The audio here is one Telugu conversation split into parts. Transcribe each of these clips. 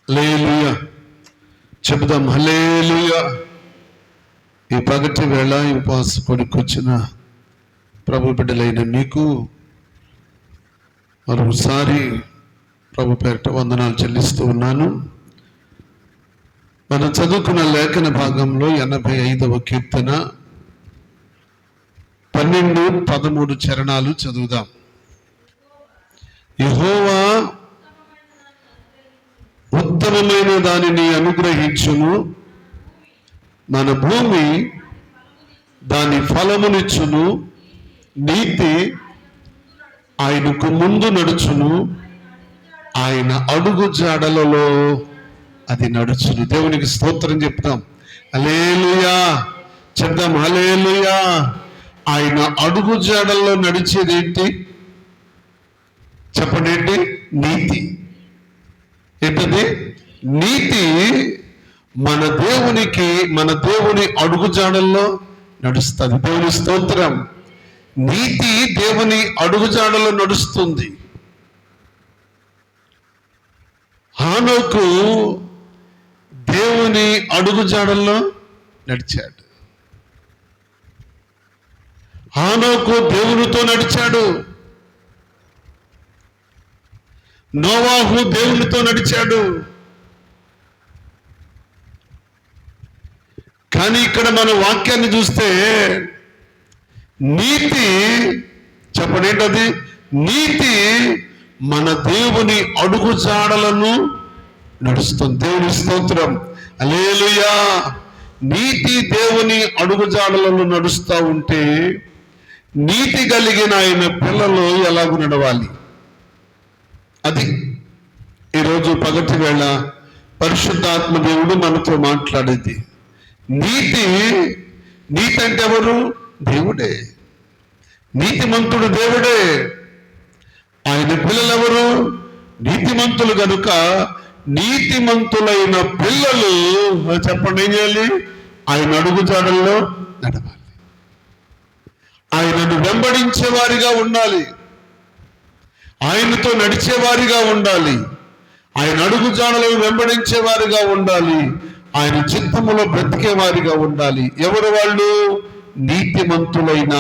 హల్లెలూయా చెబుదాం. హల్లెలూయా. ఈ పగటి వేళ ఈ ఉపవాస కూడికొచ్చిన ప్రభు బిడ్డలైన మీకు మరొకసారి ప్రభు పేరిట వందనాలు చెల్లిస్తూ ఉన్నాను. మనం చదువుకున్న లేఖన భాగంలో 85వ కీర్తన 12-13 చరణాలు చదువుదాం. యెహోవా ఉత్తమమైన దానిని అనుగ్రహించును, మన భూమి దాని ఫలమునిచ్చును. నీతి ఆయనకు ముందు నడుచును, ఆయన అడుగు జాడలలో అది నడుచును. దేవునికి స్తోత్రం చెప్తాం. హల్లెలూయా చెప్దాం. హల్లెలూయా. ఆయన అడుగు జాడల్లో నడిచేది ఏంటి చెప్పండి? ఏంటి? నీతి. ఏంటది? నీతి మన దేవుని అడుగు జాడల్లో నడుస్తుంది. దేవుని స్తోత్రం. నీతి దేవుని అడుగు జాడల్లో నడుస్తుంది. హానోకు దేవుని అడుగు జాడల్లో నడిచాడు. హానోకు దేవునితో నడిచాడు. నోవాహు దేవునితో నడిచాడు. కానీ ఇక్కడ మన వాక్యాన్ని చూస్తే నీతి చెప్పండి ఏంటది? నీతి మన దేవుని అడుగు జాడలను నడుస్తుంది. దేవుని స్తోత్రం. హల్లెలూయా. నీతి దేవుని అడుగు జాడలను నడుస్తూ ఉంటే నీతి కలిగిన ఆయన పిల్లలు ఎలాగూ నడవాలి, అది ఈరోజు పగటి వేళ పరిశుద్ధాత్మ దేవుడు మనతో మాట్లాడేది. నీతి అంటే ఎవరు? దేవుడే. నీతిమంతుడు దేవుడే. ఆయన పిల్లలు ఎవరు? నీతిమంతులు కనుక నీతిమంతులైన పిల్లలు చెప్పండి ఏం చేయాలి? ఆయన అడుగు జాడల్లో నడవాలి. ఆయనను వెంబడించే వారిగా ఉండాలి. ఆయనతో నడిచేవారిగా ఉండాలి. ఆయన అడుగు జాడలను వెంబడించేవారిగా ఉండాలి. ఆయన చిత్తములో బ్రతికేవారిగా ఉండాలి. ఎవరు వాళ్ళు? నీతిమంతులైన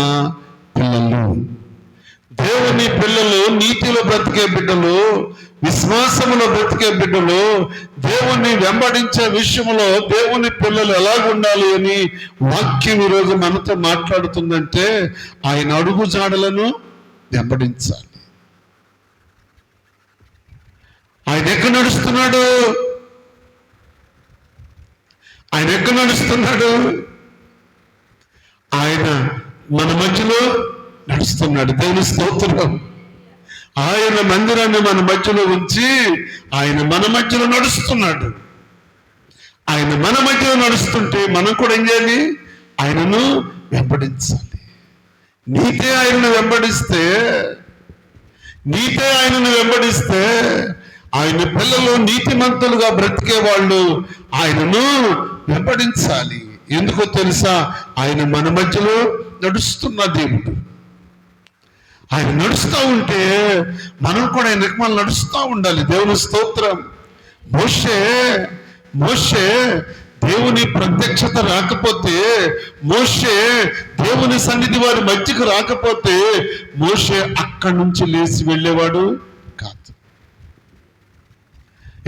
పిల్లలు. దేవుని పిల్లలు నీతిలో బ్రతికే బిడ్డలు, విశ్వాసములో బ్రతికే బిడ్డలు, దేవుణ్ణి వెంబడించే విషయంలో దేవుని పిల్లలు ఎలాగుండాలి అని వాక్యం ఈరోజు మనతో మాట్లాడుతుందంటే ఆయన అడుగు జాడలను వెంబడించాలి. ఆయన ఎక్కడ నడుస్తున్నాడు? ఆయన మన మధ్యలో నడుస్తున్నాడు. దేవుని స్తోత్రం. ఆయన మందిరాన్ని మన మధ్యలో ఉంచి ఆయన మన మధ్యలో నడుస్తున్నాడు. ఆయన మన మధ్యలో నడుస్తుంటే మనం కూడా ఏం చేయాలి? ఆయనను వెంబడించాలి. నీతే ఆయనను వెంబడిస్తే ఆయన పిల్లలు నీతిమంతులుగా బ్రతికే వాళ్ళు ఆయనను వెంబడించాలి. ఎందుకో తెలుసా? ఆయన మన మధ్యలో నడుస్తున్న దేవుడు. ఆయన నడుస్తూ ఉంటే మనం కూడా ఆయన రికమాలు నడుస్తూ ఉండాలి. దేవుని స్తోత్రం. మోషే దేవుని ప్రత్యక్షత రాకపోతే, మోషే దేవుని సన్నిధి వారి మధ్యకు రాకపోతే మోషే అక్కడి నుంచి లేచి వెళ్ళేవాడు కాదు.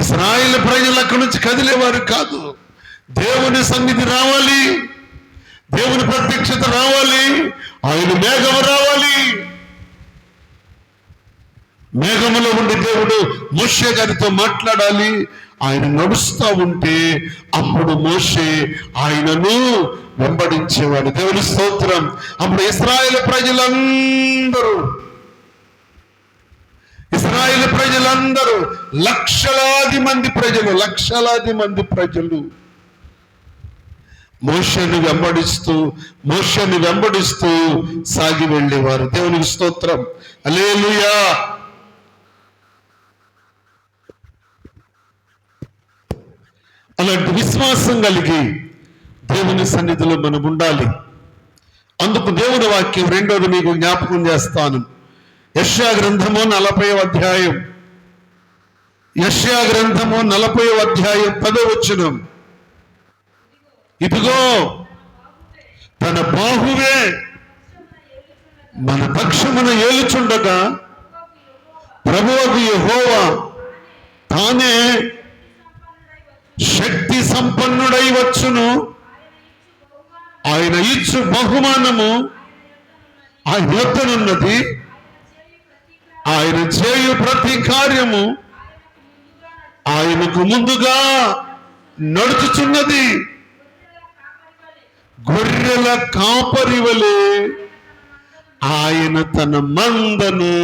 ఇశ్రాయేలు ప్రజలు అక్కడి నుంచి కదిలేవారు కాదు. దేవుని సన్నిధి రావాలి, దేవుని ప్రత్యక్షత రావాలి, ఆయన మేఘము రావాలి. మేఘములో ఉండి దేవుడు మోషే గారితో మాట్లాడాలి. ఆయన నడుస్తూ ఉంటే అప్పుడు మోషే ఆయనను వెంబడించేవాడు. దేవుని స్తోత్రం. అప్పుడు ఇశ్రాయేలు ప్రజలందరూ లక్షలాది మంది ప్రజలు మోషేను వెంబడిస్తూ సాగి వెళ్ళేవారు. దేవునికి స్తోత్రం. హల్లెలూయా. అలాంటి విశ్వాసం కలిగి దేవుని సన్నిధిలో మనం ఉండాలి. అందుకు దేవుని వాక్యం రెండోది మీకు జ్ఞాపకం చేస్తాను. యెషయా గ్రంథము 40వ అధ్యాయం యెషయా గ్రంథము 40వ అధ్యాయం 10వ వచనం. ఇదిగో తన బాహువే మన పక్షమున ఏలుచుండగా ప్రభువగు యెహోవా తానే శక్తి సంపన్నుడై వచ్చును. ఆయన ఇచ్చు బహుమానము ఆయన యొద్దనున్నది. ఆయన చేయు ప్రతి కార్యము ఆయనకు ముందుగా నడుచుచున్నది. గొర్రెల కాపరి వలె ఆయన తన మందను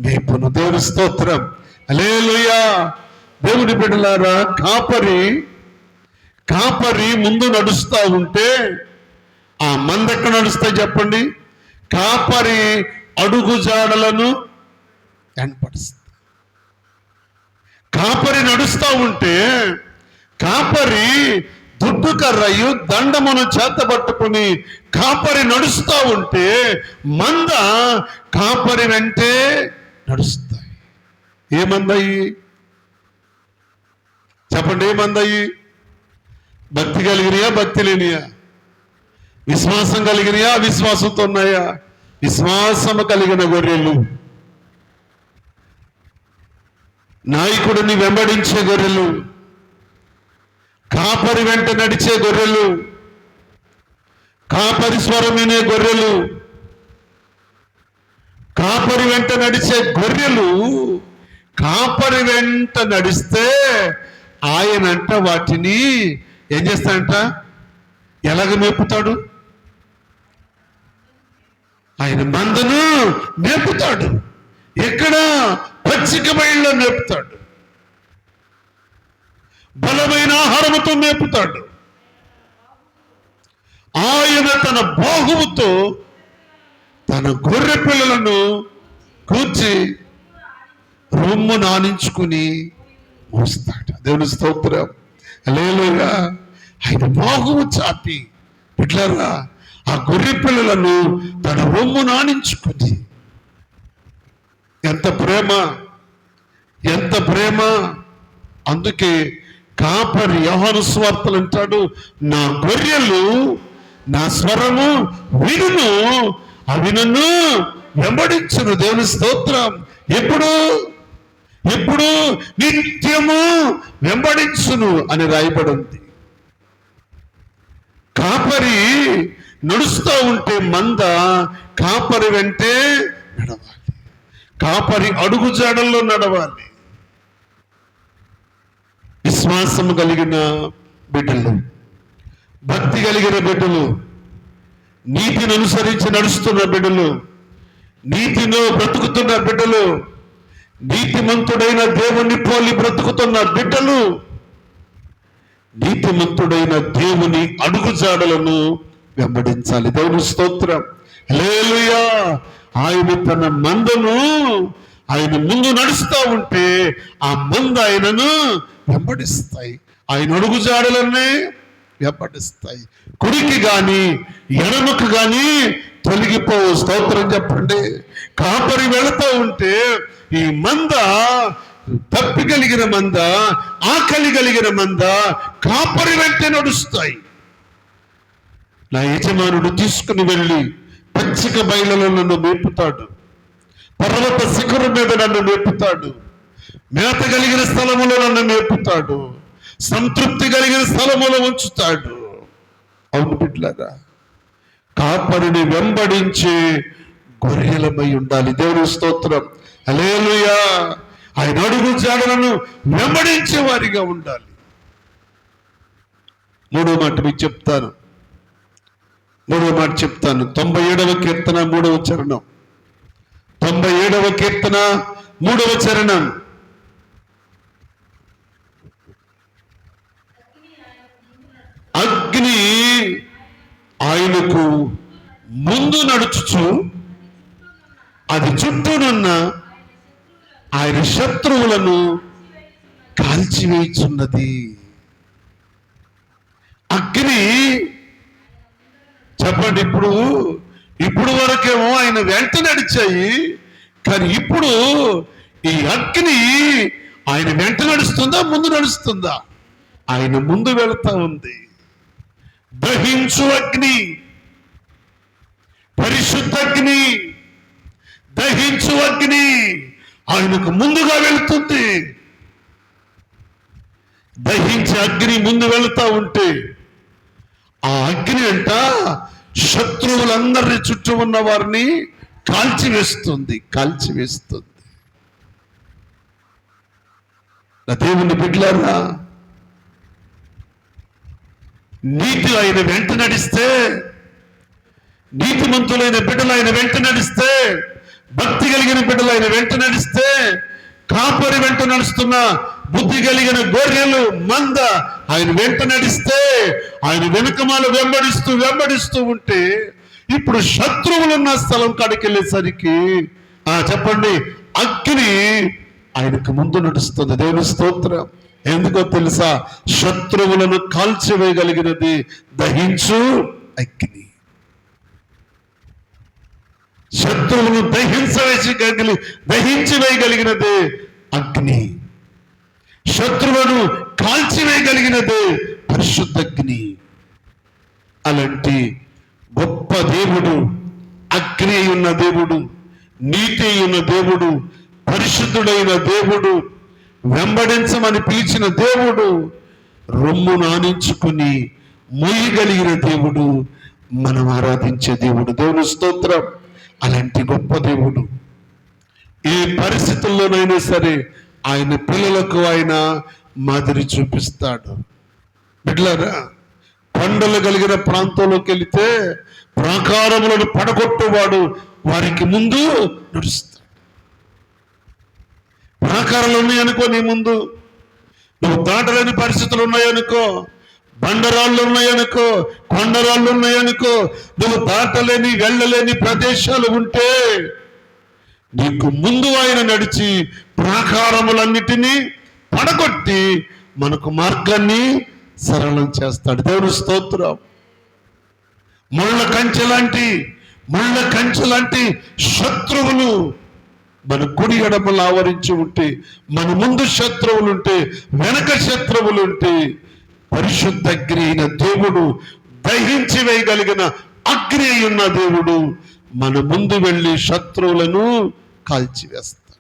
మేపును. దేవుని స్తోత్రం, హల్లెలూయా. దేవుని బిడ్డలారా, కాపరి ముందు నడుస్తూ ఉంటే ఆ మంద ఎక్కడ నడుస్తాయి చెప్పండి? కాపరి అడుగు జాడలను వెంపడిస్తుంది. కాపరి నడుస్తూ ఉంటే కాపరి దుడ్డు కర్రయు దండమును చేతబట్టుకుని కాపరి నడుస్తూ ఉంటే మంద కాపరి వెంటే నడుస్తాయి. ఏమందయి చెప్పండి? ఏమందయి? భక్తి కలిగినయా, భక్తి లేనియా? విశ్వాసం కలిగినయా, విశ్వాసంతో ఉన్నాయా? విశ్వాసము కలిగిన గొర్రెలు, నాయకుడిని వెంబడించే గొర్రెలు, కాపరి వెంట నడిచే గొర్రెలు, కాపరి స్వరం వినే గొర్రెలు, కాపరి వెంట నడిచే గొర్రెలు కాపరి వెంట నడిస్తే ఆయనంట వాటిని ఏం చేస్తాడంట? ఎలాగ మేపుతాడు? ఆయన మందను మేపుతాడు. ఎక్కడ? పచ్చిక బయళ్ళలో మేపుతాడు. బలమైన ఆహారముతో మేపుతాడు. ఆయన తన బాహువుతో తన గొర్రె పిల్లలను కూర్చి రొమ్ము నానించుకుని మోస్తాడు. దేవుని స్తోత్రం, హల్లెలూయా. ఆయన బాహువు చాపి బిడ్డలారా ఆ గొర్రె పిల్లలను తన రొమ్ము నానించుకుని, ఎంత ప్రేమ, ఎంత ప్రేమ. అందుకే కాపరి యోహాను సువార్తలు అంటాడు, నా గొర్రెలు నా స్వరము వినును, అవి నన్ను వెంబడించును. దేవుని స్తోత్రం. ఎప్పుడు నిత్యము వెంబడించును అని రాయబడి ఉంది. కాపరి నడుస్తూ ఉంటే మంద కాపరి వెంటే నడవాలి. కాపరి అడుగు జాడల్లో నడవాలి. విశ్వాసము కలిగిన బిడ్డలు, భక్తి కలిగిన బిడ్డలు, నీతిని అనుసరించి నడుస్తున్న బిడ్డలు, నీతిలో బ్రతుకుతున్న బిడ్డలు, నీతిమంతుడైన దేవుని పోలి బ్రతుకుతున్న బిడ్డలు, నీతిమంతుడైన దేవుని అడుగుజాడలను వెంబడించాలి. దేవుని స్తోత్రం, హల్లెలూయా. ఆయన తన మందను ఆయన ముందు నడుస్తూ ఉంటే ఆ మంద ఆయనను వెంబడిస్తాయి. ఆయన అడుగుజాడలనే వెంబడిస్తాయి. కుడికి గాని ఎడమకు గాని తొలగిపోవు. స్తోత్రం చెప్పండి. కాపరి వెళుతూ ఉంటే ఈ మంద, తప్పి కలిగిన మంద, ఆకలి కలిగిన మంద కాపరి వెంటే నడుస్తాయి. నా యజమానుడు తీసుకుని వెళ్ళి పచ్చిక బయలులో నన్ను మేపుతాడు, పర్వత శిఖరం మీద నన్ను మేపుతాడు, మేత కలిగిన స్థలములో నన్ను మేపుతాడు, సంతృప్తి కలిగిన స్థలములో ఉంచుతాడు. అవును బిడ్డలారా, కాపరిని వెంబడించి గొర్రెలమై ఉండాలి. దేవుని స్తోత్రం, హల్లెలూయా. ఆయన అడుగు జాడలను వెంబడించే వారిగా ఉండాలి. మూడో మాట మీకు చెప్తాను. 97వ కీర్తన 3వ చరణం. 97వ కీర్తన 3వ చరణం. అగ్ని ఆయనకు ముందు నడుచుచు అది చుట్టూనున్న ఆయన శత్రువులను కాల్చివేయుచున్నది. అగ్ని చెప్పండి. ఇప్పుడు వరకేమో ఆయన వెంట నడిచాయి, కానీ ఇప్పుడు ఈ అగ్ని ఆయన వెంట నడుస్తుందా, ముందు నడుస్తుందా? ఆయన ముందు వెళుతా ఉంది. దహించు అగ్ని, పరిశుద్ధ అగ్ని, దహించు అగ్ని ఆయనకు ముందుగా వెళుతుంది. దహించే అగ్ని ముందు వెళుతా ఉంటే ఆ అగ్ని అంట శత్రువులందరినీ చుట్టూ ఉన్న వారిని కాల్చివేస్తుంది. దేవుని బిడ్డలారా, నీతి ఆయన వెంట నడిస్తే, నీతిమంతులైన బిడ్డలు ఆయన వెంట నడిస్తే, భక్తి కలిగిన బిడ్డలు ఆయన వెంట నడిస్తే, కాపరి వెంట నడుస్తున్న బుద్ధి కలిగిన గొర్రెలు మంద ఆయన వెంట నడిస్తే, ఆయన వెనుకమాల వెంబడిస్తూ ఉంటే, ఇప్పుడు శత్రువులున్న స్థలం కాడికి వెళ్ళేసరికి చెప్పండి, అగ్ని ఆయనకు ముందు నడుస్తుంది. దేవుని స్తోత్రం. ఎందుకో తెలుసా? శత్రువులను కాల్చివేయగలిగినది దహించు అగ్ని. శత్రువులను దహించివేయగలిగినది అగ్ని. శత్రువులను కాల్చివేయగలిగినది పరిశుద్ధ అగ్ని. అలాంటి గొప్ప దేవుడు, అగ్ని ఉన్న దేవుడు, నీతి ఉన్న దేవుడు, పరిశుద్ధుడైన దేవుడు, వెంబడించమని పిలిచిన దేవుడు, రొమ్ము నానించుకుని మొయ్యగలిగిన దేవుడు, మనం ఆరాధించే దేవుడు. దేవుని స్తోత్రం. అలాంటి గొప్ప దేవుడు ఏ పరిస్థితుల్లోనైనా సరే ఆయన పిల్లలకు ఆయన మాదిరి చూపిస్తాడు. బిడ్డలారా, కొండలు కలిగిన ప్రాంతంలోకి వెళితే ప్రాకారములను పడగొట్టువాడు వారికి ముందు నడుస్తాడు. ప్రాకారాలు ఉన్నాయనుకో, నీ ముందు నువ్వు దాటలేని పరిస్థితులు ఉన్నాయనుకో, బండరాళ్ళు ఉన్నాయనుకో, కొండరాళ్ళు ఉన్నాయనుకో, నువ్వు దాటలేని వెళ్ళలేని ప్రదేశాలు ఉంటే నీకు ముందు ఆయన నడిచి ప్రాకారములన్నిటినీ పడగొట్టి మనకు మార్గాన్ని సరళం చేస్తాడు. దేవుని స్తోత్రం. ముళ్ళ కంచె లాంటి శత్రువులు మన కుడి ఎడమలు ఆవరించి ఉంటే, మన ముందు శత్రువులు ఉంటే, వెనక శత్రువులు ఉంటే, పరిశుద్ధ అగ్ని అయిన దేవుడు, దహించి వేయగలిగిన అగ్ని ఉన్న దేవుడు మన ముందు వెళ్ళి శత్రువులను కాల్చివేస్తాడు.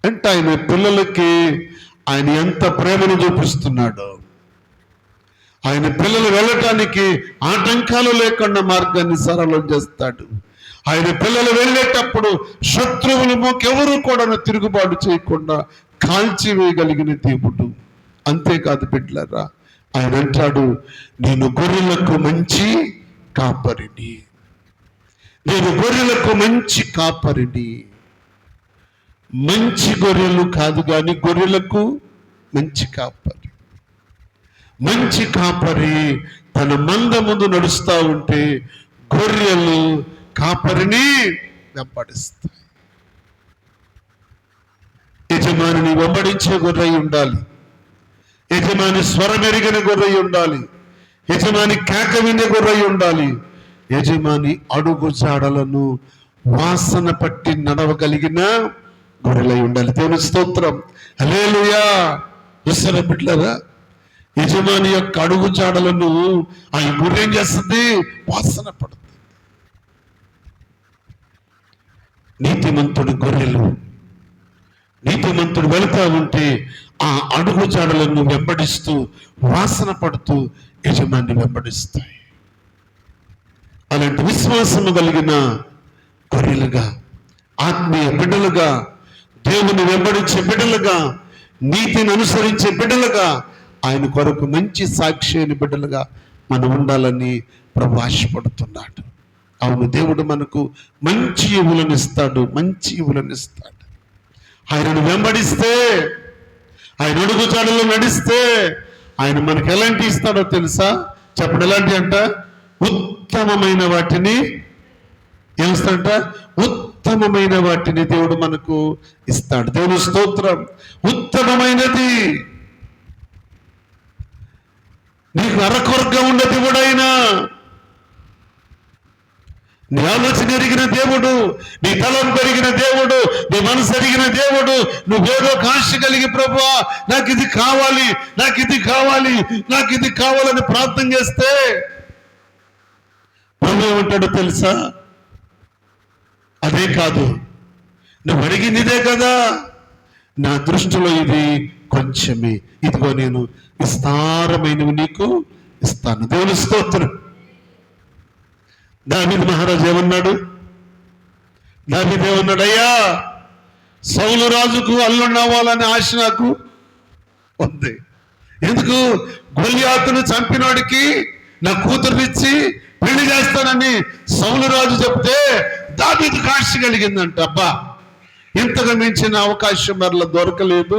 అంటే ఆయన పిల్లలకి ఆయన ఎంత ప్రేమను చూపిస్తున్నాడో, ఆయన పిల్లలు వెళ్ళటానికి ఆటంకాలు లేకుండా మార్గాన్ని సరళం చేస్తాడు. ఆయన పిల్లలు వెళ్ళేటప్పుడు శత్రువులు మాకెవరు కూడా తిరుగుబాటు చేయకుండా కాల్చివేయగలిగిన దేవుడు. అంతేకాదు బిడ్డలారా, ఆయన అంటాడు, నేను గొర్రెలకు మంచి కాపరిని. మంచి గొర్రెలు కాదు కానీ గొర్రెలకు మంచి కాపరి. మంచి కాపరి తన మంద ముందు నడుస్తూ ఉంటే గొర్రెలు కాపరిని వెంబడిస్తాయి. యజమానిని వెంబడించే గొర్రె ఉండాలి. యజమాని స్వరమెరిగిన గొర్రె ఉండాలి. యజమాని కేక వినే గొర్రె ఉండాలి. యజమాని అడుగు జాడలను వాసన పట్టి నడవగలిగిన గొర్రెలై ఉండాలి. దేవుని స్తోత్రం. హల్లెలూయా. చూస్తారా బిడ్డలారా, యజమాని యొక్క అడుగు జాడలను ఆ గొర్రె ఏం చేస్తుంది? వాసన పడుతుంది. నీతిమంతుడు వెళుతూ ఉంటే ఆ అడుగు జాడలను వెంబడిస్తూ వాసన పడుతూ యజమాని వెంబడిస్తాయి. అలాంటి విశ్వాసము కలిగిన గొర్రెలుగా, ఆత్మీయ బిడ్డలుగా, దేవుని వెంబడించే బిడ్డలుగా, నీతిని అనుసరించే బిడ్డలుగా, ఆయన కొరకు మంచి సాక్షి అయిన బిడ్డలుగా మనం ఉండాలని ప్రభు ఆశపడుతున్నాడు. అవును, దేవుడు మనకు మంచి ఈవులను ఇస్తాడు. ఆయనను వెంబడిస్తే, ఆయన అడుగు జాడలో నడిస్తే ఆయన మనకు ఎలాంటి ఇస్తాడో తెలుసా? చెప్పండి, ఎలాంటి అంట? ఉత్తమమైన వాటిని ఏమిస్తాడంట? ఉత్తమమైన వాటిని దేవుడు మనకు ఇస్తాడు. దేవుని స్తోత్రం. ఉత్తమమైనది, నీకు అరకొరగా ఉన్నది కూడా అయినా నీ ఆలోచన ఎరిగిన దేవుడు, నీ తలం పెరిగిన దేవుడు, నీ మనసు ఎరిగిన దేవుడు. నువ్వేదో కాంక్ష కలిగి ప్రభువా నాకు ఇది కావాలి, నాకు ఇది కావాలి, నాకు ఇది కావాలని ప్రార్థన చేస్తే ప్రభు ఏమంటాడో తెలుసా? అదే కాదు, నువ్వు అడిగింది ఇదే కదా, నా దృష్టిలో ఇది కొంచెమే, ఇదిగో నేను విస్తారమైనవి నీకు ఇస్తాను. దేవుని స్తోత్రం. దావీదు మహారాజు ఏమన్నాడు? దావీదు ఏమన్నాడు? అయ్యా, సౌలు రాజుకు అల్లుండవ్వాలనే ఆశ నాకు ఉంది. ఎందుకు? గొల్యాతును చంపినోడికి నా కూతురునిచ్చి పెళ్లి చేస్తానని సౌలు రాజు చెప్తే దావీదుకు ఆశ కలిగిందంట. అబ్బా, ఇంతకు మించిన అవకాశం మరలా దొరకలేదు,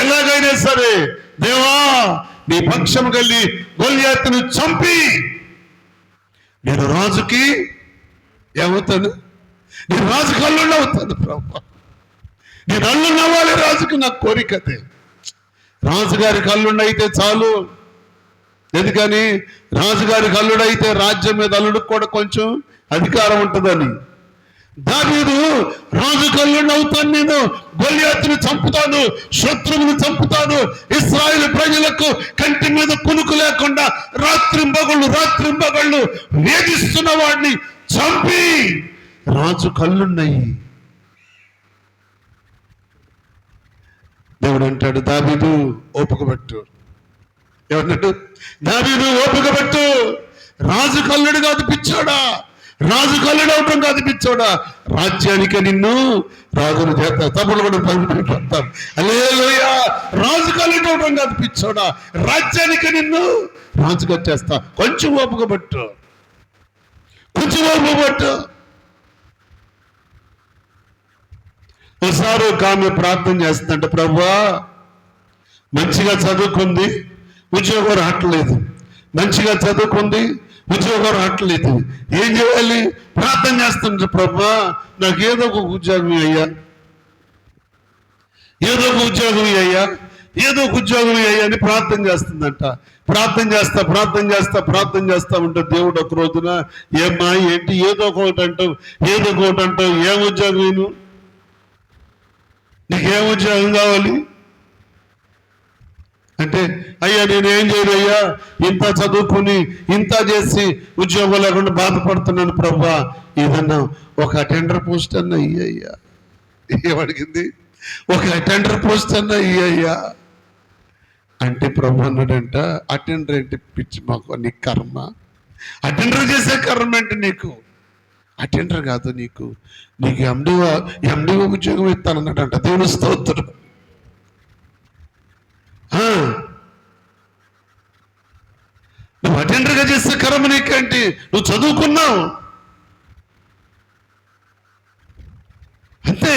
ఎలాగైనా సరే దేవా నీ పక్షం కలిగి గొల్యాతును చంపి నేను రాజుకి ఏమవుతాను? నేను రాజుకి అల్లుండి అవుతాను ప్రభు. నేను అల్లుండి అవ్వాలి రాజుకి, నాకు కోరిక అదే. రాజుగారికి అల్లుండి అయితే చాలు. ఎందుకని? రాజుగారికి అల్లుడైతే రాజ్యం మీద అల్లుడికి కూడా కొంచెం అధికారం ఉంటుందని. దావీదు రాజు కల్లుండి అవుతాను, నేను గొల్యాతును చంపుతాను, శత్రువును చంపుతాను, ఇశ్రాయేలు ప్రజలకు కంటి మీద కునుకు లేకుండా రాత్రింబగళ్ళు వేధిస్తున్న వాడిని చంపి రాజు కళ్ళున్నాయి. దేవుడు అంటాడు, దావీదు ఓపిక పట్టు. ఏమన్నాడు? దావీదు ఓపిక పట్టు. రాజు కల్లుడు కాదు పిచ్చోడా, రాజు కల్లుడు అవటం కాదు పిచ్చోడా, రాజ్యానికి నిన్ను రాజును చేస్తా. తప్పుడు కూడా పడతాం. హల్లెలూయా. రాజు కల్లుడు అవటం కాదు పిచ్చోడా, రాజ్యానికి నిన్ను రాజుగా చేస్తా. కొంచెం ఓపిక పట్టు, కొంచెం ఓపిక పట్టు. ఒకసారి ఒక ఆమె ప్రార్థన చేస్తుందంట, ప్రభువా మంచిగా చదువుకుంది, ఉద్యోగం రావట్లేదు, మంచిగా చదువుకుంది, ఉద్యోగం రావట్లేదు, ఏం చేయాలి? ప్రార్థన చేస్తుంటే ప్రభువా నాకు ఏదో ఒక ఉద్యోగం అయ్యా, ఏదో ఒక ఉద్యోగం అయ్యా, ఏదో ఒక ఉద్యోగం అయ్యా అని ప్రార్థన చేస్తుందంట. ప్రార్థన చేస్తా ఉంటే దేవుడు ఒక రోజున, ఏమ్మా ఏంటి ఏదో ఒకటి అంటావు, ఏం ఉద్యోగం నేను, నీకేం ఉద్యోగం కావాలి అంటే, అయ్యా నేనేం చేయనయ్యా, ఇంత చదువుకుని ఇంత చేసి ఉద్యోగం లేకుండా బాధపడుతున్నాను ప్రభువా, ఏదన్నా ఒక అటెండర్ పోస్ట్ అన్నా ఇయ్యయ్యా. ఏమడిగింది? ఒక అటెండర్ పోస్ట్ అన్నా ఇయ్యయ్యా అంటే ప్రభు అన్నాడంట, అటెండర్ ఏంటి పిచ్చి మాకు, నీ కర్మ, అటెండర్ చేసే కర్మ అంటే నీకు, అటెండర్ కాదు నీకు ఎండిఓ ఉద్యోగం ఇస్తానన్నాడంట. దేవుని స్తోత్రం. నువ్వు అటెండర్గా చేసే కర్మ నీకేంటి? నువ్వు చదువుకున్నావు అంతే.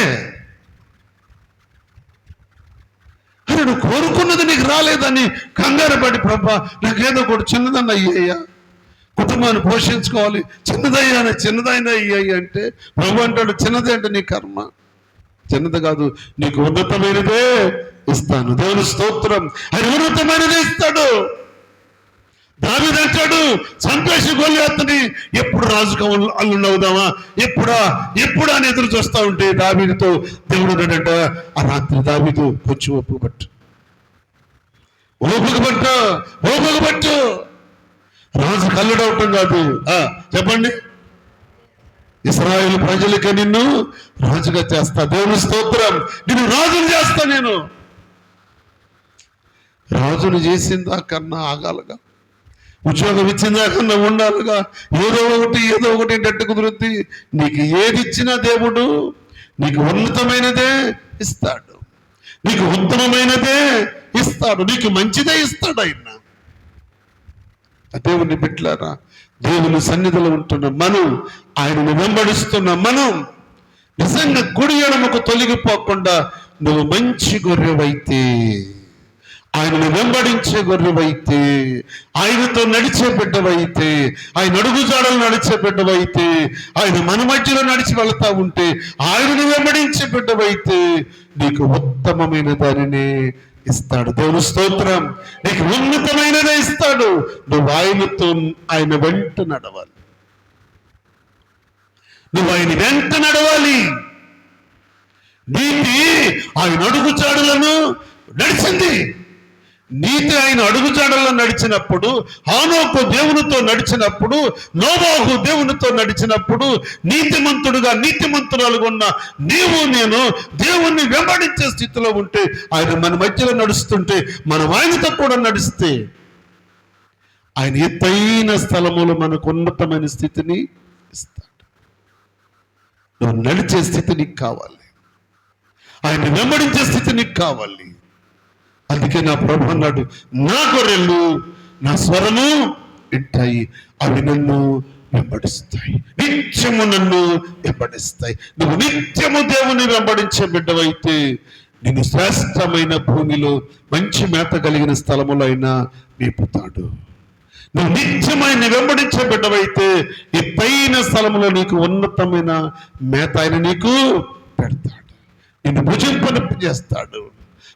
అరే నువ్వు కోరుకున్నది నీకు రాలేదని కంగారు పడి ప్రభా నాకేదో కూడా చిన్నదన్న అయ్యయ్యా, కుటుంబాన్ని పోషించుకోవాలి, చిన్నదైనా అయ్యాయి అంటే ప్రభు అంటాడు, చిన్నది అంటే నీ కర్మ, చిన్నది కాదు, నీకు ఉన్నతమైనదే ఇస్తాను. దేవుని స్తోత్రం. ఆయన ఉన్నతమైనదే ఇస్తాడు. దావీదు అంటాడు, చంపేసి గొల్యాతుని ఎప్పుడు రాజుగా అల్లుండి అవుదామా, ఎప్పుడా అని ఎదురు చూస్తా ఉంటే దావీదుతో దేవుడు అన్నాడంట, ఆ రాత్రి దావీదు కొంచెం ఓపిక పట్టు. రాజు కల్లుడవటం కాదు, చెప్పండి, ఇశ్రాయేలు ప్రజలకి నిన్ను రాజుగా చేస్తా. దేవుని స్తోత్రం. నిన్ను రాజును చేస్తా. నేను రాజును చేసిందా కన్నా ఆగాలుగా, ఉద్యోగం ఇచ్చిందా కన్నా ఉండాలిగా, ఏదో ఒకటి గట్టి కుదురుద్ది. నీకు ఏది ఇచ్చినా దేవుడు నీకు ఉన్నతమైనదే ఇస్తాడు, నీకు ఉత్తమమైనదే ఇస్తాడు, నీకు మంచిదే ఇస్తాడు. దేవుని బిడ్డలారా, దేవుని సన్నిధిలో ఉంటున్న మనం, ఆయనను వెంబడిస్తున్న మనం నిజంగా కుడి ఎడమకు తొలగిపోకుండా నువ్వు మంచి గొర్రెవైతే, ఆయనను వెంబడించే గొర్రెవైతే, ఆయనతో నడిచే బిడ్డవైతే, ఆయన అడుగుజాడలు నడిచే బిడ్డవైతే, ఆయన మన మధ్యలో నడిచి వెళతా ఉంటే, ఆయనను వెంబడించే బిడ్డవైతే నీకు ఉత్తమమైన దానినే ఇస్తాడు. దేవుని స్తోత్రం. నీకు ఉన్నతమైనదే ఇస్తాడు. నువ్వు ఆయన వెంట నడవాలి. నువ్వు ఆయన వెంట నడవాలి. నీతి ఆయన అడుగుజాడలను నడిచింది. నీతి ఆయన అడుగుజాడల్లో నడిచినప్పుడు, హానోకు దేవునితో నడిచినప్పుడు, నోవాహు దేవునితో నడిచినప్పుడు, నీతిమంతుడుగా నీతిమంతురాలుగా ఉన్న నీవు నేను దేవుణ్ణి వెంబడించే స్థితిలో ఉంటే, ఆయన మన మధ్యలో నడుస్తుంటే, మనం ఆయనతో కూడా నడిస్తే ఆయన ఎత్తైన స్థలములు మనకు ఉన్నతమైన స్థితిని ఇస్తాడు. నువ్వు నడిచే స్థితి నీకు కావాలి, ఆయన వెంబడించే స్థితి నీకు కావాలి. అందుకే నా ప్రభు అన్నాడు, నా గొర్రెలు నా స్వరము వింటాయి, అవి నన్ను వెంబడిస్తాయి, నిత్యము నన్ను వెంబడిస్తాయి. నువ్వు నిత్యము దేవుని వెంబడించే బిడ్డవైతే నిన్ను శ్రేష్టమైన భూమిలో మంచి మేత కలిగిన స్థలములో అయినా మేపుతాడు. నువ్వు నిత్యమైన వెంబడించే బిడ్డవైతే ఎత్తైన స్థలంలో నీకు ఉన్నతమైన మేత ఆయన నీకు పెడతాడు. నిన్ను భుజింపనింపు చేస్తాడు,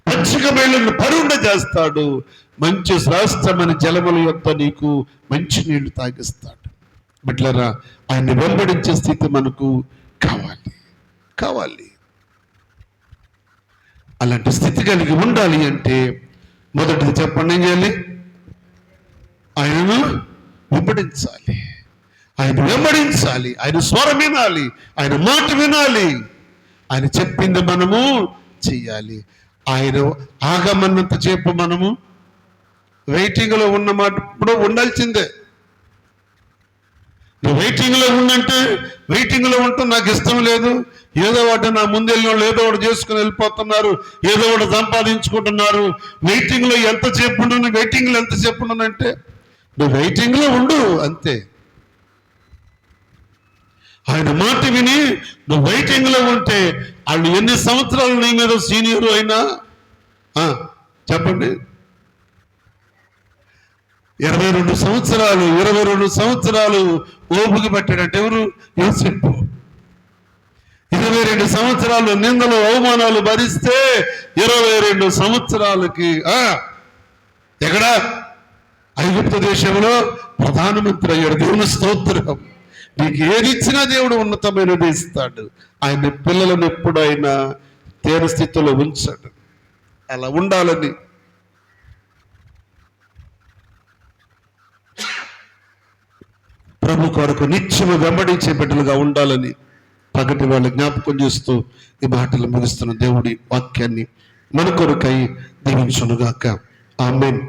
పచ్చిక మేళ్ళను పరుండ చేస్తాడు, మంచి శ్రేష్టమైన జలముల యొక్క నీకు మంచి నీళ్లు తాగిస్తాడు. బిడ్డలారా, ఆయన్ని వెంబడించే స్థితి మనకు కావాలి. అలాంటి స్థితి కలిగి ఉండాలి అంటే మొదటిది చెప్పండి, ఏం చేయాలి? ఆయనను వెంబడించాలి, ఆయన స్వరం వినాలి, ఆయన మాట వినాలి, ఆయన చెప్పింది మనము చెయ్యాలి. ఆయన ఆగమన్నంత చెప్పు మనము వెయిటింగ్లో ఉన్న మాట ఇప్పుడు ఉండాల్సిందే. నువ్వు వెయిటింగ్లో ఉండంటే, వెయిటింగ్లో ఉంటూ నాకు ఇష్టం లేదు, ఏదో ఒకటి నా ముందెళ్ళిన వాళ్ళు ఏదో ఒకటి చేసుకుని వెళ్ళిపోతున్నారు, ఏదో ఒకటి సంపాదించుకుంటున్నారు, వెయిటింగ్లో ఎంత చెప్పుండను, వెయిటింగ్లో ఎంత చెప్పుండనంటే నువ్వు వెయిటింగ్లో ఉండు అంతే. ఆయన మాట విని నువ్వు వెయిటింగ్లో ఉంటే వాళ్ళు ఎన్ని సంవత్సరాలు నీ మీద సీనియర్ అయినా చెప్పండి, 22 సంవత్సరాలు ఓపిక పట్టాడంటే ఎవరు? యోసేపు. 22 సంవత్సరాలు నిందలు అవమానాలు భరిస్తే 22 సంవత్సరాలకి ఎక్కడా ఐగుప్తు దేశంలో ప్రధానమంత్రి అయ్యాడు. దేవుని స్తోత్రం. నీకు ఏది ఇచ్చినా దేవుడు ఉన్నతమైనది ఇస్తాడు. ఆయన పిల్లలను ఎప్పుడు ఆయన తేన స్థితిలో ఉంచాడు. అలా ఉండాలని ప్రభు కొరకు నిత్యము వెంబడించే బిడ్డలుగా ఉండాలని పగటి వాళ్ళ జ్ఞాపకం చేస్తూ ఈ మాటలు ముగిస్తున్న దేవుడి వాక్యాన్ని మన కొరకై దీవించునుగాక. ఆమేన్.